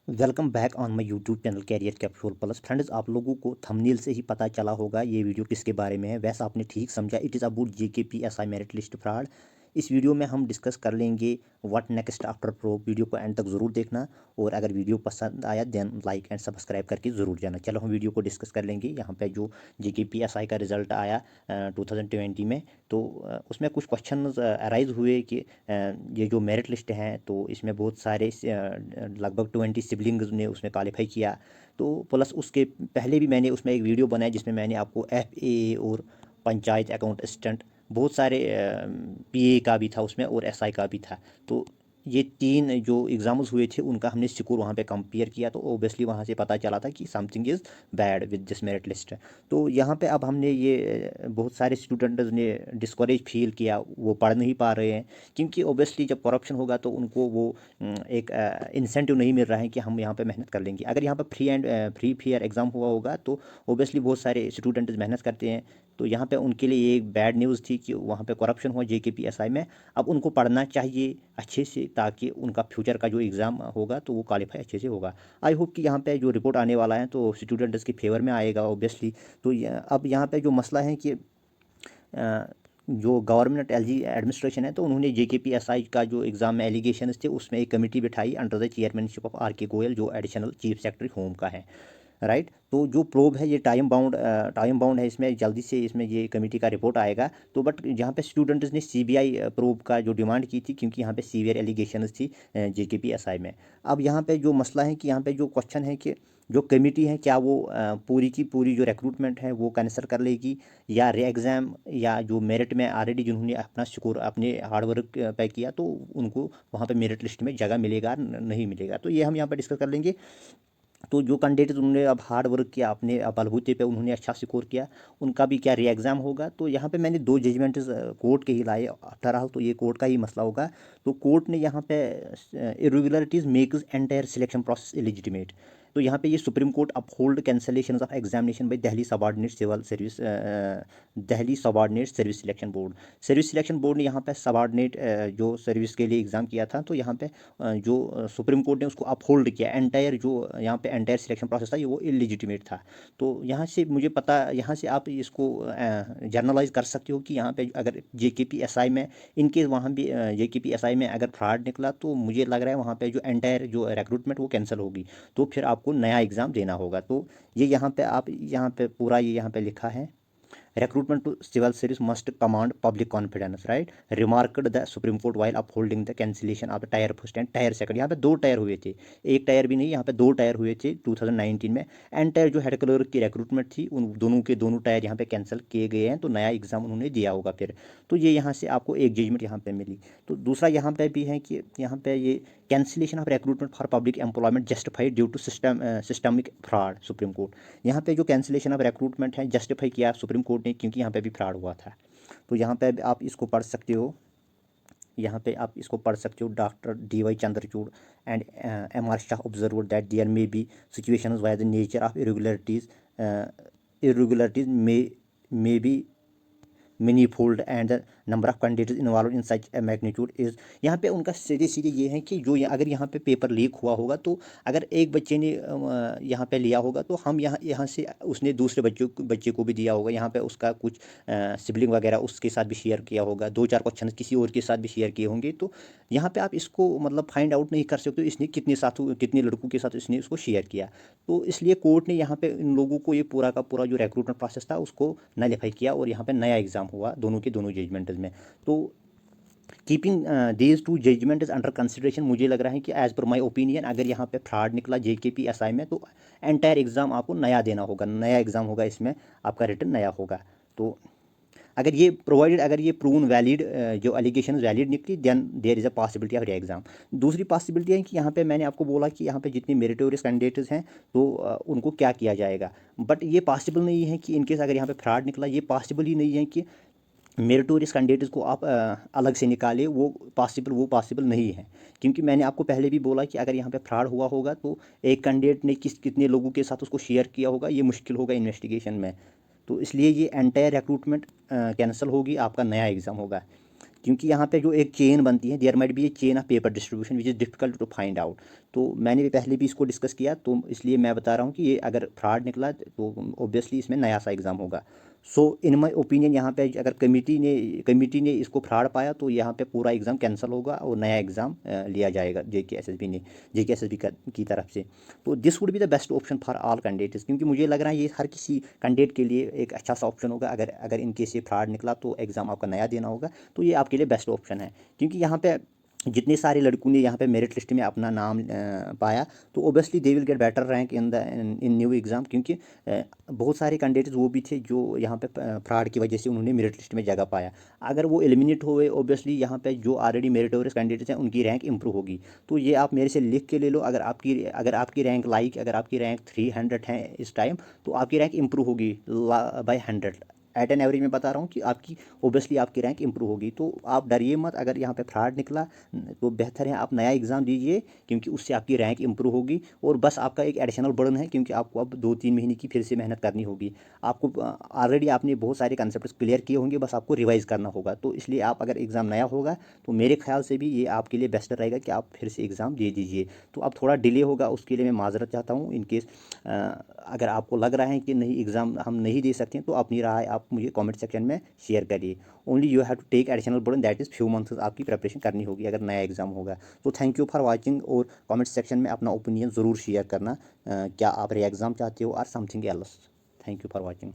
Welcome back on my YouTube channel career capsule plus. Friends, आप लोगों को thumbnail से ही पता चला होगा ये वीडियो किसके बारे में है। वैसे आपने ठीक समझा, it is about JKPSI merit list fraud. इस वीडियो में हम डिस्कस कर लेंगे what next after pro. Video को एंड तक ज़रूर देखना, और अगर वीडियो पसंद आया देन लाइक एंड सब्सक्राइब करके ज़रूर जाना। चलो हम वीडियो को डिस्कस कर लेंगे। यहाँ पे जो JKPSI का रिज़ल्ट आया 2020 में, तो उसमें कुछ क्वेश्चन अराइज हुए कि ये जो मेरिट लिस्ट है, तो इसमें बहुत सारे लगभग 20 सिबलिंग्स ने उसमें क्वालिफाई किया। तो प्लस उसके पहले भी मैंने उसमें एक वीडियो बनाया जिसमें मैंने आपको FA और पंचायत अकाउंट असिस्टेंट, बहुत सारे PA का भी था उसमें और SI का भी था। तो ये तीन जो एग्ज़ाम्स हुए थे उनका हमने स्कोर वहाँ पे कंपेयर किया, तो ओबियसली वहाँ से पता चला था कि something is bad with this merit list. तो यहाँ पे अब हमने ये बहुत सारे स्टूडेंट्स ने डिस्करेज फील किया, वो पढ़ नहीं पा रहे हैं, क्योंकि ओबियसली जब करप्शन होगा तो उनको वो एक इंसेंटिव नहीं मिल रहा है कि हम यहाँ पे मेहनत कर लेंगे। अगर यहाँ पे फ्री फेयर एग्ज़ाम हुआ होगा तो ओबियसली बहुत सारे स्टूडेंट्स मेहनत करते हैं। तो यहाँ पे उनके लिए ये एक बैड न्यूज़ थी कि वहाँ पे करप्शन हुआ JKPSI में। अब उनको पढ़ना चाहिए अच्छे से, ताकि उनका फ्यूचर का जो एग्ज़ाम होगा तो वो क्वालिफाई अच्छे से होगा। आई होप कि यहाँ पे जो रिपोर्ट आने वाला है तो स्टूडेंट्स के फेवर में आएगा ओबियसली। तो अब यहाँ पे जो मसला है कि जो गवर्नमेंट LG एडमिनिस्ट्रेशन है, तो उन्होंने JKPSI का जो एग्ज़ाम में एलिगेशंस थे उसमें एक कमेटी बिठाई under the chairmanship of RK Goyal, जो एडिशनल चीफ सेक्रेटरी होम का है। राइट, तो जो प्रोब है ये टाइम बाउंड है, इसमें जल्दी से इसमें ये कमेटी का रिपोर्ट आएगा। तो बट यहाँ पे स्टूडेंट्स ने CBI प्रोब का जो डिमांड की थी, क्योंकि यहाँ पे सीवियर एलिगेशंस थी JKPSI में। अब यहाँ पे जो मसला है कि यहाँ पे जो क्वेश्चन है कि जो कमेटी है क्या वो पूरी की पूरी जो रिक्रूटमेंट है वो कैंसिल कर लेगी, या रे एग्ज़ाम, या जो मेरिट में ऑलरेडी जिन्होंने अपना स्कोर अपने हार्ड वर्क पे किया तो उनको वहाँ पे मेरिट लिस्ट में जगह मिलेगा नहीं मिलेगा। तो ये हम यहाँ पर डिस्कस कर लेंगे। तो जो कैंडिडेट उन्होंने अब हार्ड वर्क किया अपने बलबूते पे, उन्होंने अच्छा स्कोर किया, उनका भी क्या री एग्ज़ाम होगा। तो यहाँ पे मैंने दो जजमेंट कोर्ट के ही लाए आफ्टर ऑल, तो ये कोर्ट का ही मसला होगा। तो कोर्ट ने यहाँ पे irregularities makes entire selection process illegitimate. तो यहाँ पे ये supreme court uphold cancellation of examination by Delhi subordinate civil service, Delhi subordinate service selection board ने यहाँ पे सबऑर्डिनेट जो सर्विस के लिए एग्ज़ाम किया था, तो यहाँ पे जो सुप्रीम कोर्ट ने उसको अपहोल्ड किया। एंटायर जो यहाँ पे एंटायर सिलेक्शन प्रोसेस था ये वो इलिजिटिमेट था। तो यहाँ से मुझे पता, यहाँ से आप इसको जर्नलाइज कर सकते हो कि यहाँ पे अगर JKPSI में इनकेस वहाँ भी JKPSI में अगर फ्रॉड निकला, तो मुझे लग रहा है वहाँ पे जो एंटायर जो रिक्रूटमेंट वो कैंसिल होगी, तो फिर आपको नया एग्ज़ाम देना होगा। तो ये यहाँ पे आप यहाँ पे पूरा ये यहाँ पे लिखा है, recruitment to civil service must command public confidence, right? Remarked the Supreme Court while upholding the cancellation of the tier first and tier second। यहाँ पे दो टायर हुए थे, एक टायर भी नहीं, यहाँ पे दो टायर हुए थे 2019 में। एंड टायर जो हेड क्लर्क की रिक्रूटमेंट थी, उन दोनों के दोनों टायर यहाँ पे कैंसिल किए गए हैं, तो नया एग्जाम उन्होंने दिया होगा फिर। तो ये यहाँ से आपको एक जजमेंट यहाँ पे मिली। तो दूसरा यहाँ पे भी है कि यहाँ पे ये cancellation of recruitment for public employment justified due to systemic fraud, supreme court. यहाँ पे जो कैंसिलेशन ऑफ रिक्रूटमेंट है जस्टिफाई किया सुप्रीम कोर्ट ने, क्योंकि यहाँ पे भी फ्रॉड हुआ था। तो यहाँ पे आप इसको पढ़ सकते हो, यहाँ पे आप इसको पढ़ सकते हो। Doctor DY Chandrachud and MR Shah observe that there may be situations where the nature of irregularities may be many-fold and the number of candidates involved in such a magnitude is। यहाँ पे उनका सीधे सीधे ये है कि जो अगर यहाँ पे पेपर लीक हुआ होगा, तो अगर एक बच्चे ने यहाँ पे लिया होगा, तो हम यहाँ से उसने दूसरे बच्चे को भी दिया होगा, यहाँ पे उसका कुछ सिबलिंग वगैरह उसके साथ भी शेयर किया होगा, दो चार क्वेश्चन किसी और के साथ भी शेयर किए होंगे। तो यहाँ पे आप इसको मतलब फाइंड आउट नहीं कर सकते हो इसने कितने लड़कों के साथ इसने उसको शेयर किया। तो इसलिए कोर्ट ने यहाँ पे इन लोगों को ये पूरा का पूरा जो रिक्रूटमेंट प्रोसेस था उसको नलीफाई किया, और यहाँ पे नया एग्ज़ाम हुआ दोनों के दोनों जजमेंट्स में। तो keeping these two judgment is under consideration, मुझे लग रहा है कि एज पर माय ओपिनियन अगर यहाँ पे फ्रॉड निकला JKPSI में, तो एंटायर एग्ज़ाम आपको नया देना होगा, नया एग्ज़ाम होगा, इसमें आपका रिटर्न नया होगा। तो अगर ये प्रोवाइडेड, अगर ये प्रूवन वैलिड जो एलिगेशन वैलिड निकली, then there is a possibility of re exam. दूसरी पॉसिबिलिटी है कि यहाँ पे मैंने आपको बोला कि यहाँ पे जितने मेरिटोरियस कैंडिडेट्स हैं, तो उनको क्या किया जाएगा। बट ये पॉसिबल नहीं है कि इनकेस अगर यहाँ पे फ्रॉड निकला, ये पॉसिबल ही नहीं है कि मेरिटोरियस कैंडिडेट्स को आप अलग से निकालें, वो पॉसिबल नहीं है। क्योंकि मैंने आपको पहले भी बोला कि अगर यहाँ पे फ्रॉड हुआ होगा, तो एक कैंडिडेट ने कितने लोगों के साथ उसको शेयर किया होगा, ये मुश्किल होगा इन्वेस्टिगेशन में। तो इसलिए ये एंटायर रिक्रूटमेंट कैंसिल होगी, आपका नया एग्ज़ाम होगा। क्योंकि यहाँ पे जो एक चेन बनती है, there might be a chain of paper distribution which is difficult to find out. तो मैंने भी पहले भी इसको डिस्कस किया, तो इसलिए मैं बता रहा हूँ कि ये अगर फ्रॉड निकला तो ऑब्वियसली इसमें नया सा एग्ज़ाम होगा। सो इन माई ओपिनियन यहाँ पे अगर कमिटी ने इसको फ्रॉड पाया तो यहाँ पे पूरा एग्ज़ाम कैंसिल होगा और नया एग्ज़ाम लिया जाएगा JK SSB की तरफ से। तो this would be the best option for all candidates, क्योंकि मुझे लग रहा है ये हर किसी कैंडिडेट के लिए एक अच्छा सा ऑप्शन होगा। अगर अगर इनकेस ये फ्रॉड निकला तो एग्ज़ाम आपका नया देना होगा, तो ये आपके लिए बेस्ट ऑप्शन है। क्योंकि यहाँ पे जितने सारे लड़कों ने यहाँ पे मेरिट लिस्ट में अपना नाम पाया, तो obviously they will get better rank in new exam. क्योंकि बहुत सारे कैंडिडेट्स वो भी थे जो यहाँ पे फ्रॉड की वजह से उन्होंने मेरिट लिस्ट में जगह पाया। अगर वो एलिमिनेट हुए, ओबियसली यहाँ पे जो ऑलरेडी मेरिटोरियस कैंडिडेट्स हैं उनकी रैंक इंप्रूव होगी। तो ये आप मेरे से लिख के ले लो, अगर आपकी रैंक 300 है इस टाइम, तो आपकी रैंक इंप्रूव होगी बाय 100। एट एन एवरेज में बता रहा हूँ कि आपकी ओबियसली आपकी रैंक इंप्रूव होगी। तो आप डरिए मत, अगर यहाँ पे फ्रॉड निकला तो बेहतर है आप नया एग्ज़ाम दीजिए, क्योंकि उससे आपकी रैंक इंप्रूव होगी। और बस आपका एक एडिशनल बर्डन है, क्योंकि आपको अब 2-3 महीने की फिर से मेहनत करनी होगी। आपको ऑलरेडी आपने बहुत सारे कंसेप्ट क्लियर किए होंगे, बस आपको रिवाइज़ करना होगा। तो इसलिए आप अगर एग्ज़ाम नया होगा तो मेरे ख्याल से भी ये आपके लिए बेस्ट रहेगा कि आप फिर से एग्ज़ाम दे दीजिए। तो अब थोड़ा डिले होगा, उसके लिए मैं माज़रत चाहता हूँ। इनकेस अगर आपको लग रहा है कि नहीं एग्ज़ाम हम नहीं दे सकते, तो अपनी राय आप मुझे कमेंट सेक्शन में शेयर करिए। Only you have to take additional burden, that is few months आपकी प्रिपरेशन करनी होगी अगर नया एग्ज़ाम होगा। तो थैंक यू फॉर वाचिंग, और कमेंट सेक्शन में अपना ओपिनियन ज़रूर शेयर करना। क्या आप रे एग्ज़ाम चाहते हो और something else. Thank you for watching.